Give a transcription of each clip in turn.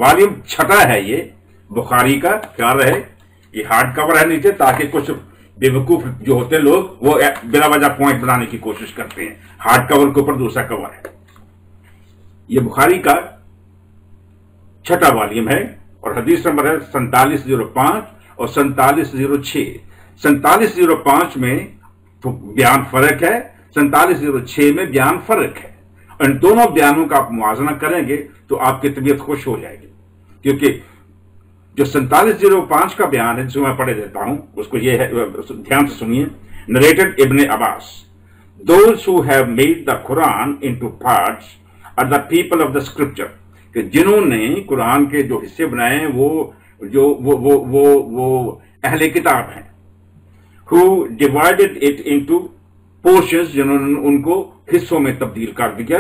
Volume छठा है ये बुखारी का, ख्याल रहे। ये हार्ड कवर है नीचे, ताकि कुछ बेवकूफ जो होते हैं लोग वो बिना वजह पॉइंट बनाने की कोशिश करते हैं। हार्ड कवर के ऊपर दूसरा कवर है। ये बुखारी का छठा वॉल्यूम है और हदीस नंबर है 4705 और 4706। 4705 में तो बयान फर्क है, 4706 में बयान फर्क है। इन दोनों बयानों का आप मुआवजा करेंगे तो आपकी तबीयत खुश हो जाएगी, क्योंकि जो 4705 का बयान है जिसको मैं पढ़े देता हूं, उसको ये है, ध्यान से सुनिए। Narrated Ibn Abbas, those who have made the Quran into parts are the people of the scripture, कि जिन्होंने कुरान के जो हिस्से बनाए हैं वो अहले किताब हैं। Who divided it into portions, जिन्होंने उनको हिस्सों में तब्दील कर दिया।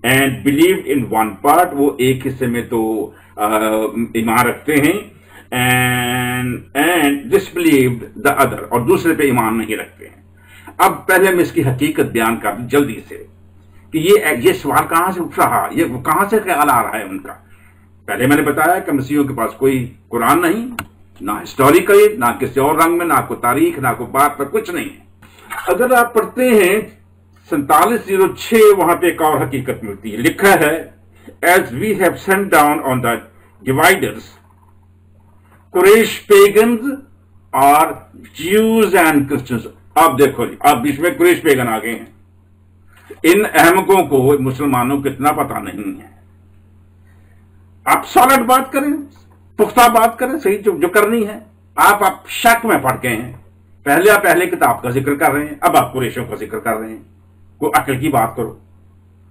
And believed in one part, वो एक हिस्से में तो ईमान रखते हैं। एंड डिसबिलीव्ड द अदर, और दूसरे पे ईमान नहीं रखते हैं। अब पहले मैं इसकी हकीकत बयान कर दूं जल्दी से कि ये सवाल कहां से उठ रहा, ये कहां से ख्याल आ रहा है उनका। पहले मैंने बताया कि मसीहियों के पास कोई कुरान नहीं, ना हिस्टोरिकल, ना किसी और रंग में, ना कोई तारीख, ना कोई बात पर कुछ नहीं है। अगर आप पढ़ते हैं 4706, वहां पे एक और हकीकत मिलती है। लिखा है, as we have sent down on the dividers Quraysh pagans और ज्यूज एंड क्रिश्चियंस। अब देखो जी, अब बीच में कुरैश पेगन आ गए हैं। इन अहमकों को मुसलमानों को इतना पता नहीं है। आप सॉलिड बात करें, पुख्ता बात करें, सही जो करनी है। आप शक में पड़ गए हैं। पहले आप पहले किताब का जिक्र कर रहे हैं, अब आप कुरैशों का जिक्र कर रहे हैं। कोई अकल की बात करो,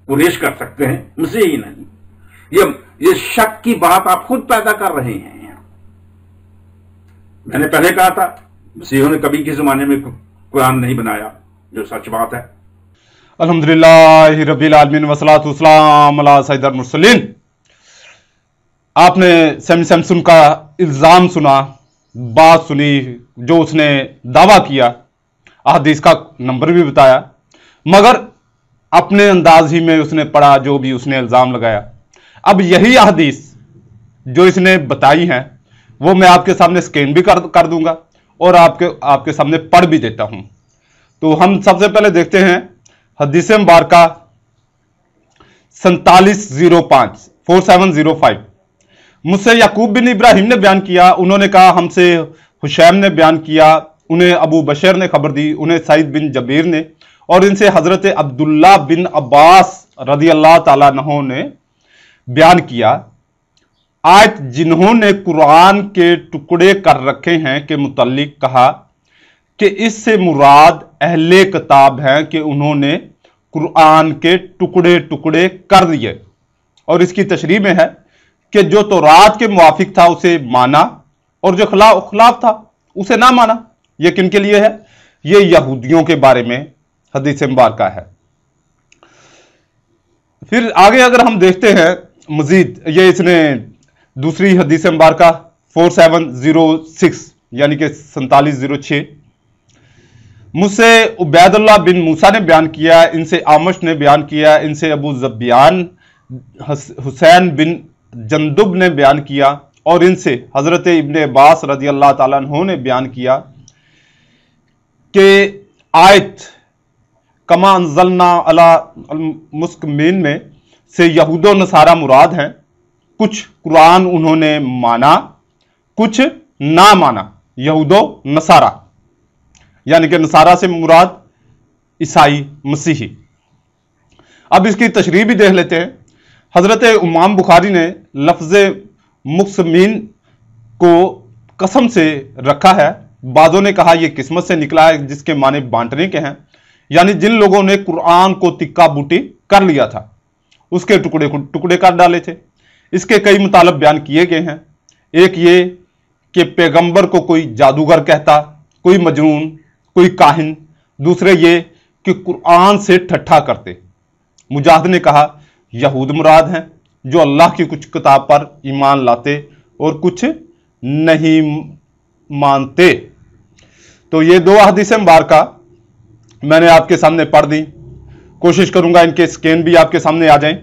कुरैश कर सकते हैं, मुझे ही नहीं। ये शक की बात आप खुद पैदा कर रहे हैं। मैंने पहले कहा था मसीहों ने कभी के जमाने में कुरान नहीं बनाया, जो सच बात है। अल्हम्दुलिल्लाह रब्बिल आलमीन वस्सलातु वस्सलाम अला सय्यिदिल मुरसलीन। आपने सैमी सैमसन का इल्जाम सुना, बात सुनी, जो उसने दावा किया, अहदीस का नंबर भी बताया, मगर अपने अंदाज ही में उसने पढ़ा जो भी उसने इल्जाम लगाया। अब यही अहदीस जो इसने बताई हैं वो मैं आपके सामने स्कैन भी कर दूंगा और आपके सामने पढ़ भी देता हूं। तो हम सबसे पहले देखते हैं हदीस मुबारका 4705 मुझसे याकूब बिन इब्राहिम ने बयान किया, उन्होंने कहा हमसे हुशैम ने बयान किया, उन्हें अबू बशर ने खबर दी, उन्हें सईद बिन जबीर ने, और इनसे हजरत अब्दुल्ला बिन अब्बास रदी अल्लाह ताला अन्हु ने बयान किया। आज जिन्होंने कुरान के टुकड़े कर रखे हैं के मुतल्लिक कहा कि इससे मुराद अहले किताब हैं कि उन्होंने कुरान के टुकड़े टुकड़े कर दिए। और इसकी तशरीह में है कि जो तौरात के मुवाफिक था उसे माना और जो खिलाफ था उसे ना माना। यह किन के लिए है? ये यहूदियों के बारे में हदीस मुबारका है। फिर आगे अगर हम देखते हैं मजीद, ये इसने दूसरी हदीस मुबारका 4706 यानी कि 4706 मुझसे उबैदुल्लाह बिन मूसा ने बयान किया, इनसे आमश ने बयान किया, इनसे अबू ज़बियान हुसैन बिन जंदुब ने बयान किया, और इनसे हजरत इब्ने अब्बास रजी अल्लाह ताला अन्हु ने बयान किया कि आयत कमा अंज़लना अला मुस्कमीन में से यहूदो नसारा मुराद हैं। कुछ कुरान उन्होंने माना, कुछ ना माना। यहूदो नसारा यानी कि नसारा से मुराद ईसाई मसीही। अब इसकी तशरीह भी देख लेते हैं। हजरत इमाम बुखारी ने लफ्ज मुस्कमीन को कसम से रखा है। बादों ने कहा यह किस्मत से निकला है, जिसके माने बांटने के हैं, यानी जिन लोगों ने कुरान को तिक्का बूटी कर लिया था उसके टुकड़े टुकड़े कर डाले थे। इसके कई मुतालब बयान किए गए हैं। एक ये कि पैगंबर को कोई जादूगर कहता, कोई मजनून, कोई काहिन। दूसरे ये कि कुरान से ठट्ठा करते। मुजाहिद ने कहा यहूद मुराद हैं जो अल्लाह की कुछ किताब पर ईमान लाते और कुछ नहीं मानते। तो ये दो हदीसें मुबारका मैंने आपके सामने पढ़ दी। कोशिश करूंगा इनके स्कैन भी आपके सामने आ जाएं।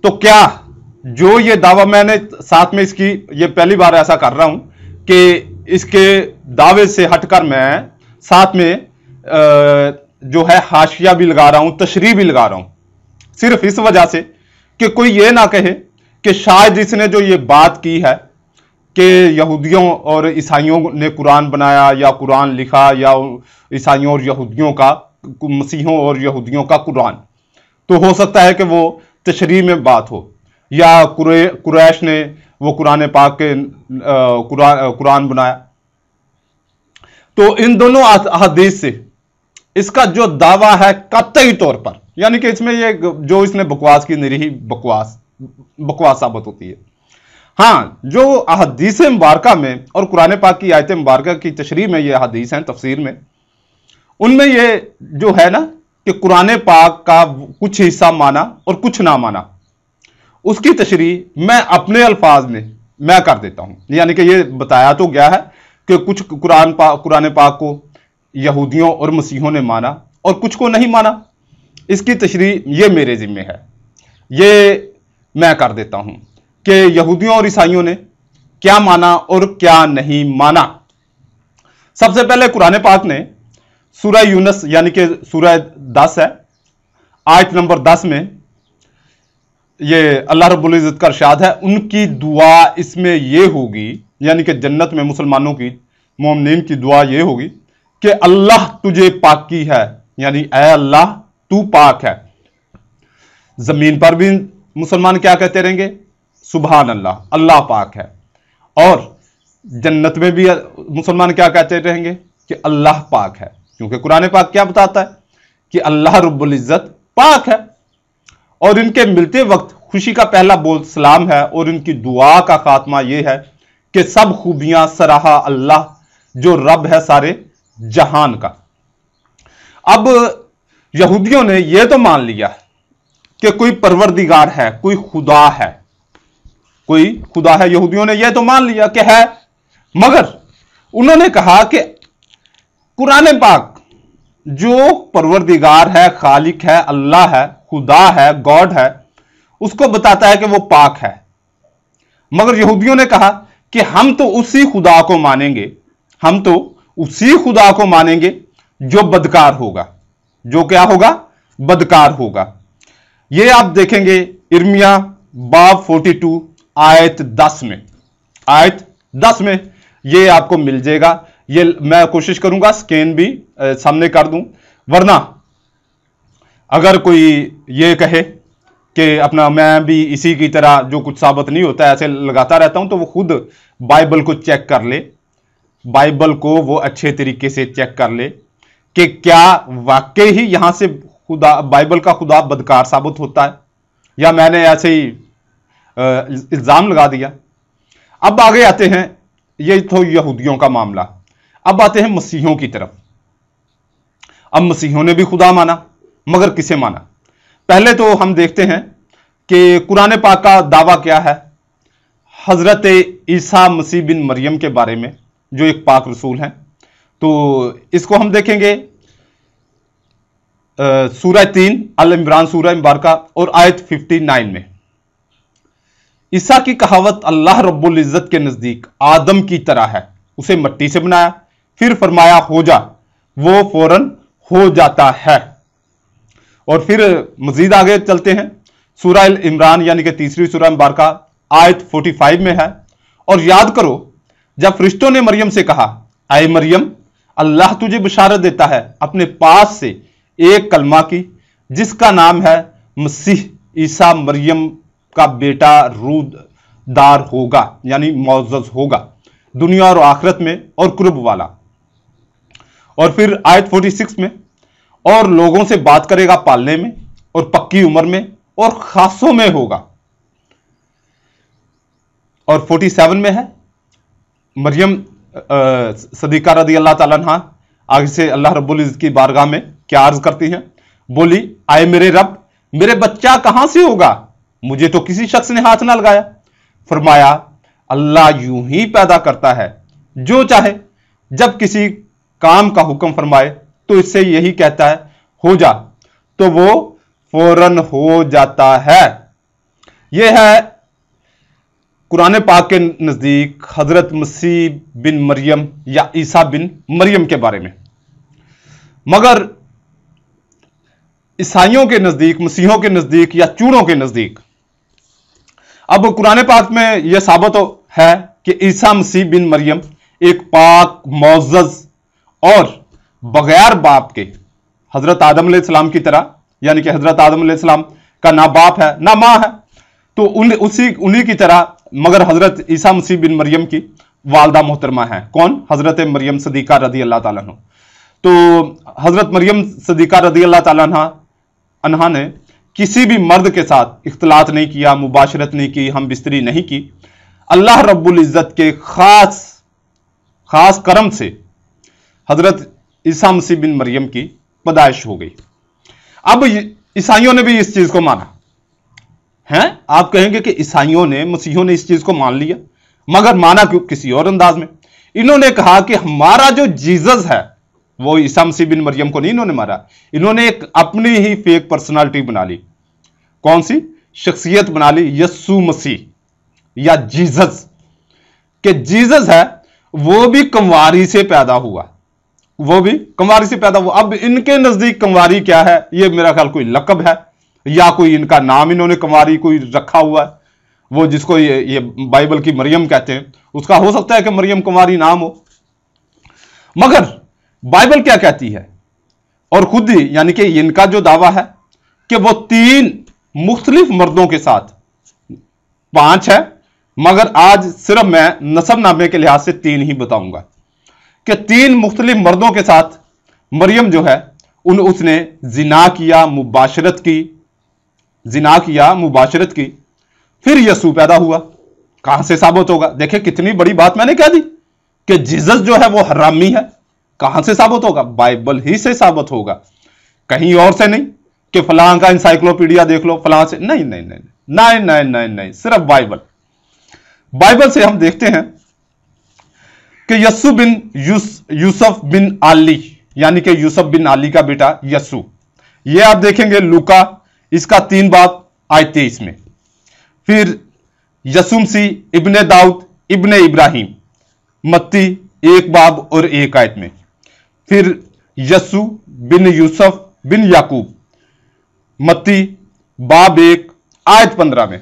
तो क्या जो ये दावा मैंने साथ में इसकी ये पहली बार ऐसा कर रहा हूं कि इसके दावे से हटकर मैं साथ में जो है हाशिया भी लगा रहा हूं, तशरीह भी लगा रहा हूं, सिर्फ इस वजह से कि कोई ये ना कहे कि शायद इसने जो ये बात की है कि यहूदियों और ईसाइयों ने कुरान बनाया या कुरान लिखा या ईसाइयों और यहूदियों का, मसीहों और यहूदियों का कुरान, तो हो सकता है कि वो तशरीह में बात हो, या कुरैश ने वो कुरान पाक के कुरान बनाया। तो इन दोनों हदीस से इसका जो दावा है कतई तौर पर, यानी कि इसमें ये जो इसने बकवास की निरी बकवास साबित होती है। हाँ, जो अहदीस मुबारका में और कुरान पाक की आयत मुबारका की तशरीह में ये हदीस हैं, तफसीर में, उनमें ये जो है ना कि कुरान पाक का कुछ हिस्सा माना और कुछ ना माना, उसकी तशरीह मैं अपने अल्फाज में मैं कर देता हूं। यानी कि ये बताया तो गया है कि कुछ कुरान पाक को यहूदियों और मसीहों ने माना और कुछ को नहीं माना। इसकी तशरीह ये मेरे जिम्मे है, ये मैं कर देता हूं कि यहूदियों और ईसाइयों ने क्या माना और क्या नहीं माना। सबसे पहले कुरान पाक ने सूरह यूनुस यानी कि सूरह 10 है, आयत नंबर 10 में ये अल्लाह रब्बुल इज्जत का इरशाद है, उनकी दुआ इसमें ये होगी, यानी कि जन्नत में मुसलमानों की, मोमिनीन की दुआ ये होगी कि अल्लाह तुझे पाकी है, यानी ऐ अल्लाह तू पाक है। जमीन पर भी मुसलमान क्या कहते रहेंगे? सुभान अल्लाह, अल्लाह पाक है। और जन्नत में भी मुसलमान क्या कहते रहेंगे? कि अल्लाह पाक है, क्योंकि कुरान पाक क्या बताता है कि अल्लाह रब्बुल इज्जत पाक है। और इनके मिलते वक्त खुशी का पहला बोल सलाम है, और इनकी दुआ का खात्मा यह है कि सब खूबियां सराहा अल्लाह जो रब है सारे जहान का। अब यहूदियों ने यह तो मान लिया कि कोई परवरदिगार है, कोई खुदा है, कोई खुदा है, यहूदियों ने यह तो मान लिया कि है, मगर उन्होंने कहा कि कुरान पाक जो परवरदिगार है, खालिक है, अल्लाह है, खुदा है, गॉड है, उसको बताता है कि वो पाक है। मगर यहूदियों ने कहा कि हम तो उसी खुदा को मानेंगे, हम तो उसी खुदा को मानेंगे जो बदकार होगा। जो क्या होगा? बदकार होगा। ये आप देखेंगे इर्मिया बाब 42 आयत 10 में, आयत 10 में ये आपको मिल जाएगा। ये मैं कोशिश करूंगा स्कैन भी सामने कर दूं, वरना अगर कोई ये कहे कि अपना मैं भी इसी की तरह जो कुछ साबित नहीं होता ऐसे लगाता रहता हूं, तो वो खुद बाइबल को चेक कर ले, बाइबल को वो अच्छे तरीके से चेक कर ले कि क्या वाकई ही यहां से खुदा, बाइबल का खुदा बदकार साबित होता है, या मैंने ऐसे ही इल्जाम लगा दिया। अब आगे आते हैं, ये तो यहूदियों का मामला। अब आते हैं मसीहों की तरफ। अब मसीहों ने भी खुदा माना, मगर किसे माना? पहले तो हम देखते हैं कि कुरान पाक का दावा क्या है हजरत ईसा मसीह बिन मरियम के बारे में, जो एक पाक रसूल हैं। तो इसको हम देखेंगे सूरह 3 अल इमरान सूरह मुबारका और आयत 59 में। ईसा की कहावत अल्लाह रब्बुल इज्जत के नजदीक आदम की तरह है, उसे मिट्टी से बनाया, फिर फरमाया हो जा, वो फौरन हो जाता है। और फिर मजीद आगे चलते हैं, सूरह इमरान यानी कि तीसरी सूरह मुबारका आयत 45 में है, और याद करो जब फरिश्तों ने मरियम से कहा, आए मरियम, अल्लाह तुझे बिशारत देता है अपने पास से एक कलमा की, जिसका नाम है मसीह ईसा, मरियम का बेटा रूदार होगा, यानी मुअज़्ज़ज़ होगा दुनिया और आखिरत में, और कुर्ब वाला। और फिर आयत 46 में, और लोगों से बात करेगा पालने में और पक्की उम्र में और खासों में होगा। और 47 में है मरियम सदीका रदी अल्लाह ताला अन्हा आगे से अल्लाह रब्बुल इज्जत की बारगाह में क्या अर्ज करती हैं, बोली, आए मेरे रब, मेरे बच्चा कहां से होगा, मुझे तो किसी शख्स ने हाथ ना लगाया। फरमाया, अल्लाह यूं ही पैदा करता है जो चाहे, जब किसी काम का हुक्म फरमाए तो इससे यही कहता है हो जा, तो वो फौरन हो जाता है। यह है कुरान पाक के नजदीक हजरत मसीह बिन मरियम या ईसा बिन मरियम के बारे में, मगर ईसाइयों के नजदीक, मसीहों के नजदीक या चूड़ों के नजदीक अब कुरान पाक में यह साबित है कि ईसा मसीह बिन मरियम एक पाक, मुअज़्ज़ज़ और बगैर बाप के हजरत आदम अलैहिस्सलाम की तरह, यानी कि हजरत आदम अलैहिस्सलाम का ना बाप है ना मां है, तो उन्हीं की तरह, मगर हजरत ईसा मसीह बिन मरियम की वालदा मोहतरमा है। कौन? हजरत मरियम सदीका रदी अल्लाह ताला अन्हा। तो हजरत मरियम सदीका रदी अल्लाह ताला अन्हा ने किसी भी मर्द के साथ इख्तिलात नहीं किया, मुबाशरत नहीं की, हम बिस्तरी नहीं की। अल्लाह रब्बुल इज्जत के खास करम से हजरत ईसा मसीह बिन मरियम की पैदाइश हो गई। अब ईसाइयों ने भी इस चीज को माना है। आप कहेंगे कि ईसाइयों ने, मसीहों ने इस चीज को मान लिया, मगर माना क्यों? किसी और अंदाज में। इन्होंने कहा कि हमारा जो जीसस है वो ईसा मसीह बिन मरियम को नहीं इन्होंने मारा, इन्होंने एक अपनी ही फेक पर्सनालिटी बना ली। कौन सी शख्सियत बना ली? यस्सु मसीह या जीसस। के जीसस है वो भी कंवारी से पैदा हुआ, वो भी कंवारी से पैदा हुआ। अब इनके नजदीक कंवारी क्या है? ये मेरा ख्याल कोई लकब है या कोई इनका नाम इन्होंने कंवारी कोई रखा हुआ है, वो जिसको ये बाइबल की मरियम कहते हैं, उसका हो सकता है कि मरियम कुमारी नाम हो। मगर बाइबल क्या कहती है? और खुद ही, यानी कि इनका जो दावा है कि वो 3 मुख्तलिफ मर्दों के साथ, 5 है मगर आज सिर्फ मैं नसबनामे के लिहाज से 3 ही बताऊंगा, कि 3 मुख्तलिफ मर्दों के साथ मरियम जो है उसने जिना किया, मुबाशरत की, जिना किया, मुबाशरत की, फिर यसू पैदा हुआ। कहां से साबित होगा? देखिए कितनी बड़ी बात मैंने कह दी कि जीसस जो है वो हरामी है। कहां से साबित होगा? बाइबल ही से साबित होगा, कहीं और से नहीं कि फलां का इंसाइक्लोपीडिया देख लो, फलां से नहीं नहीं नहीं नहीं नहीं नहीं नहीं, सिर्फ बाइबल से हम देखते हैं कि यस्सु बिन यूसुफ बिन आली, यानी कि यूसुफ बिन आली का बेटा यस्सु। ये आप देखेंगे लूका इसका 3 बाब आयत 23 में। फिर यसुमसी इब्ने दाऊद इब्ने इब्राहिम, मत्ती 1 बाब और 1 आयत में। फिर यस्सु बिन यूसुफ बिन याकूब, मत्ती बाब 1 आयत 15 में।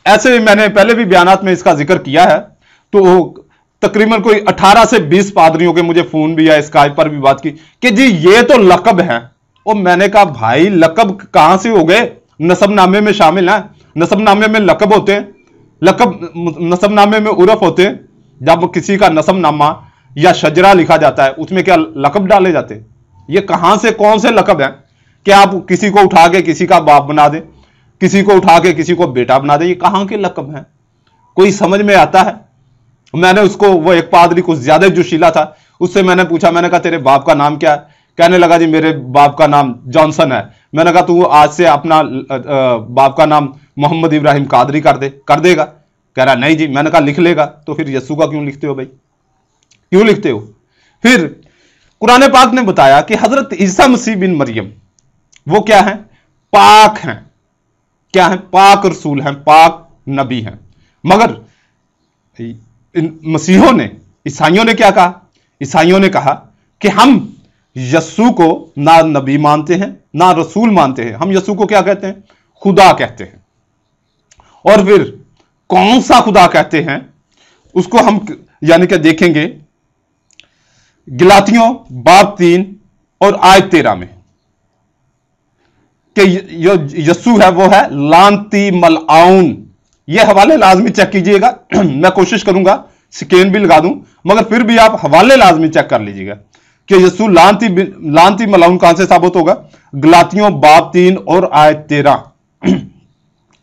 ऐसे मैंने पहले भी बयानात में इसका जिक्र किया है। तो तकरीबन कोई 18 से 20 पादरियों के मुझे फोन भी आया, स्काइप पर भी बात की कि जी ये तो लकब है। और मैंने कहा भाई लकब कहां से हो गए? नसबनामे में शामिल है, नसबनामे में लकब होते हैं, लकब नसबनामे में उर्फ होते हैं। जब किसी का नसबनामा या शजरा लिखा जाता है उसमें क्या लकब डाले जाते हैं? ये कहां से, कौन से लकब हैं कि आप किसी को उठा के किसी का बाप बना दे, किसी को उठा के किसी को बेटा बना दे? ये कहां के लकब हैं? कोई समझ में आता है? मैंने उसको, वो एक पादरी कुछ ज्यादा जोशीला था, उससे मैंने पूछा, मैंने कहा तेरे बाप का नाम क्या है? कहने लगा जी मेरे बाप का नाम जॉनसन है। मैंने कहा तू आज से अपना बाप का नाम मोहम्मद इब्राहिम कादरी कर देगा? कह रहा नहीं जी। मैंने कहा लिख लेगा। तो फिर यस्सु का क्यों लिखते हो भाई, क्यों लिखते हो? फिर कुरान पाक ने बताया कि हजरत ईसा मसीह बिन मरियम वो क्या है? पाक हैं। क्या है? पाक रसूल हैं, पाक नबी हैं। मगर इन मसीहों ने, ईसाइयों ने क्या कहा? ईसाइयों ने कहा कि हम यस्सु को ना नबी मानते हैं ना रसूल मानते हैं, हम यस्सु को क्या कहते हैं? खुदा कहते हैं। और फिर कौन सा खुदा कहते हैं उसको हम यानी कि देखेंगे गलातियों बाब 3 और आयत 13 में कि जो यस्सु है वो है लानती मलआउन। ये हवाले लाजमी चेक कीजिएगा। मैं कोशिश करूंगा स्कैन भी लगा दूं, मगर फिर भी आप हवाले लाजमी चेक कर लीजिएगा कि यस्सु लानती मलआउन कहां से साबित होगा? गलातियों बाब 3 और आयत 13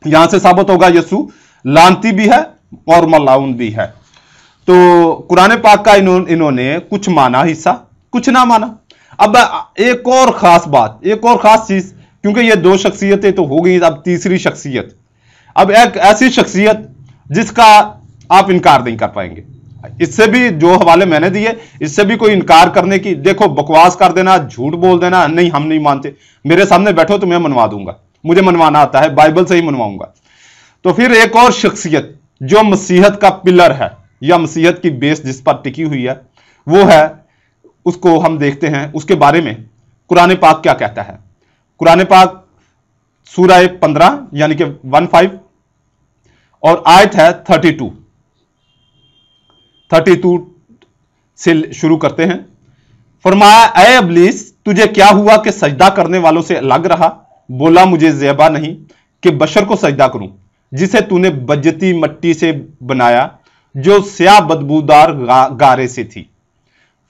यहां से साबित होगा यस्सु लानती भी है और मलआउन भी है। तो कुरान पाक का इन्होंने कुछ माना हिस्सा, कुछ ना माना। अब एक और खास बात, एक और खास चीज, क्योंकि ये 2 शख्सियतें तो हो गई, अब तीसरी शख्सियत, अब एक ऐसी शख्सियत जिसका आप इनकार नहीं कर पाएंगे। इससे भी जो हवाले मैंने दिए, इससे भी कोई इनकार करने की, देखो बकवास कर देना, झूठ बोल देना, नहीं हम नहीं मानते, मेरे सामने बैठो तो मैं मनवा दूंगा, मुझे मनवाना आता है, बाइबल से ही मनवाऊंगा। तो फिर एक और शख्सियत जो मसीहत का पिलर है या मसीहत की बेस जिस पर टिकी हुई है वो है, उसको हम देखते हैं। उसके बारे में कुरान पाक क्या कहता है। कुरान पाक सूरा 15 यानी कि 15 और आयत है 32 से शुरू करते हैं। फरमाया, ऐ इब्लीस, तुझे क्या हुआ कि सजदा करने वालों से अलग रहा? बोला, मुझे ज़ेबा नहीं कि बशर को सजदा करूं जिसे तूने बज्जती मिट्टी से बनाया, जो स्याह बदबूदार गारे से थी।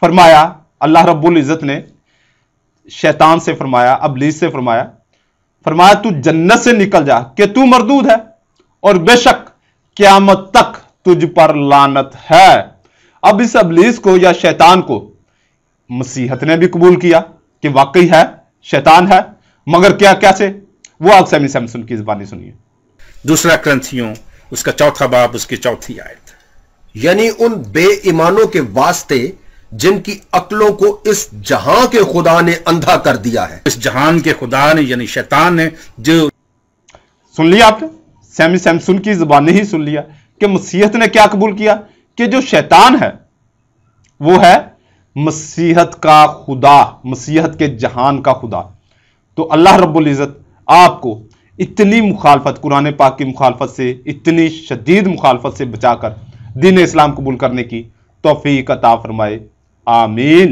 फरमाया, अल्लाह रब्बुल इज़्ज़त ने शैतान से फरमाया, इब्लीस से फरमाया तू जन्नत से निकल जा कि तू मरदूद है और बेशक क़यामत तक तुझ पर लानत है। अब इस इब्लीस को या शैतान को मसीहत ने भी कबूल किया कि वाकई है, शैतान है, मगर क्या कैसे? वो आप सैमसन की जुबानी सुनिए। दूसरा ग्रंथियों उसका 4 बाब उसकी 4 आयत। यानी उन बेईमानों के वास्ते जिनकी अक्लों को इस जहां के खुदा ने अंधा कर दिया है। इस जहान के खुदा ने यानी शैतान ने, जो सुन लिया आपने, सैमसन की जुबानी ही सुन लिया कि मसीहत ने क्या कबूल किया कि जो शैतान है वो है मसीहत का खुदा, मसीहत के जहान का खुदा। तो अल्लाह रब्बुल इज़्ज़त आपको इतनी मुखालफत, कुरान पाक की मुखालफत से, इतनी शदीद मुखालफत से बचाकर दीन इस्लाम कबूल करने की तौफीक अता फरमाए। आमीन।